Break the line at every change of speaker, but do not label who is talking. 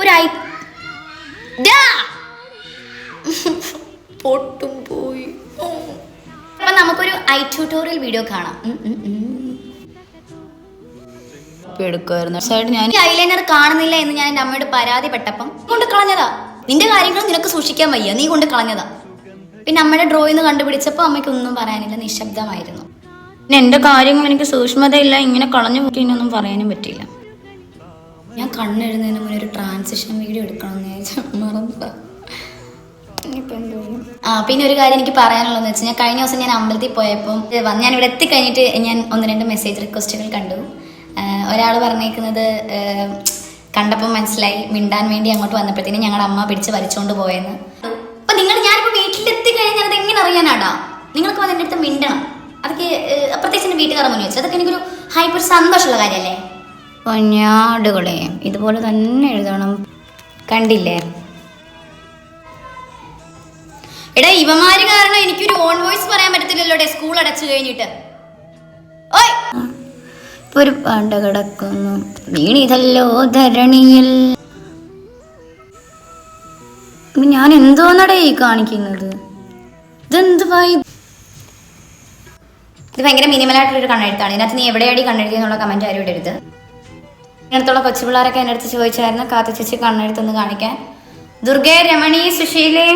ഒരു പൊട്ടും പോയി. അപ്പൊ നമുക്കൊരു ട്യൂട്ടോറിയൽ വീഡിയോ കാണാം. എടുക്കുമായിരുന്നു സൈഡ്. ഞാൻ ഐലൈനർ കാണുന്നില്ല എന്ന് ഞാൻ എൻ്റെ അമ്മയോട് പരാതിപ്പെട്ടപ്പം കൊണ്ട് കളഞ്ഞതാ. നിന്റെ കാര്യങ്ങൾ നിനക്ക് സൂക്ഷിക്കാൻ വയ്യ, നീ കൊണ്ട് കളഞ്ഞതാ. പിന്നെ അമ്മയുടെ ഡ്രോയിന്ന് കണ്ടുപിടിച്ചപ്പോൾ അമ്മയ്ക്ക് ഒന്നും പറയാനില്ല, നിശബ്ദമായിരുന്നു. പിന്നെ എൻ്റെ കാര്യങ്ങൾ എനിക്ക് സൂക്ഷ്മതയില്ല, ഇങ്ങനെ കളഞ്ഞു മുക്കിനൊന്നും പറയാനും പറ്റില്ല. ഞാൻ കണ്ണെഴുന്നതിന് മുന്നേ ഒരു ട്രാൻസിഷൻ വീഡിയോ എടുക്കണമെന്ന് വിചാരിച്ചു, മറന്നതാ. പിന്നെ ഒരു കാര്യം എനിക്ക് പറയാനുള്ളതെന്ന് വെച്ചാൽ, ഞാൻ കഴിഞ്ഞ ദിവസം ഞാൻ അമ്പലത്തിൽ പോയപ്പോൾ ഞാൻ ഇവിടെ എത്തിക്കഴിഞ്ഞിട്ട് ഞാൻ 1-2 മെസ്സേജ് റിക്വസ്റ്റുകൾ കണ്ടു. ഒരാൾ പറഞ്ഞേക്കുന്നത് കണ്ടപ്പോൾ മനസ്സിലായി, മിണ്ടാൻ വേണ്ടി അങ്ങോട്ട് വന്നപ്പോഴത്തേനും ഞങ്ങളുടെ അമ്മ പിടിച്ച് വലിച്ചുകൊണ്ട് പോയെന്ന്. അപ്പൊ ഞാനിപ്പോൾ വീട്ടിലെത്തി കഴിഞ്ഞാൽ അത് എങ്ങനെ അറിയാനാടാ? നിങ്ങൾക്ക് വന്ന് എൻ്റെ അടുത്ത് മിണ്ടണം. അതൊക്കെ പ്രത്യേകിച്ച് എൻ്റെ വീട്ടുകാരുടെ മുന്നിൽ വെച്ച് അതൊക്കെ എനിക്കൊരു ഹൈപ്പർ സന്തോഷമുള്ള കാര്യമല്ലേ? പൊന്നാടുകളെ ഇതുപോലെ തന്നെ എഴുതണം. കണ്ടില്ലേ എടാ, ഇവന്മാര് കാരണം എനിക്കൊരു ഓൺ വോയിസ് പറയാൻ പറ്റത്തില്ലല്ലോ സ്കൂൾ അടച്ചു കഴിഞ്ഞിട്ട്. ഓയ് ഒരു പാണ്ട കിടക്കുന്നു വീണിതല്ലോ ധരണിയിൽ. ഞാൻ എന്തോന്നടേ ഈ കാണിക്കുന്നത്? ഇതെന്തുവായി? ഇത് ഭയങ്കര മിനിമലായിട്ടുള്ളൊരു കണ്ണെഴുത്താണ്. ഇതിനകത്ത് നീ എവിടെയാടി കണ്ണെഴുതിയെന്നുള്ള കമന്റ് ആരും ഇടരുത്. ഇതിനടുത്തുള്ള കൊച്ചു പിള്ളേരൊക്കെ എൻ്റെ അടുത്ത് ചോദിച്ചായിരുന്നു കാത്തു ചേച്ചി കണ്ണെഴുത്തൊന്ന് കാണിക്കാൻ. ദുർഗേ, രമണി, സുശീലേ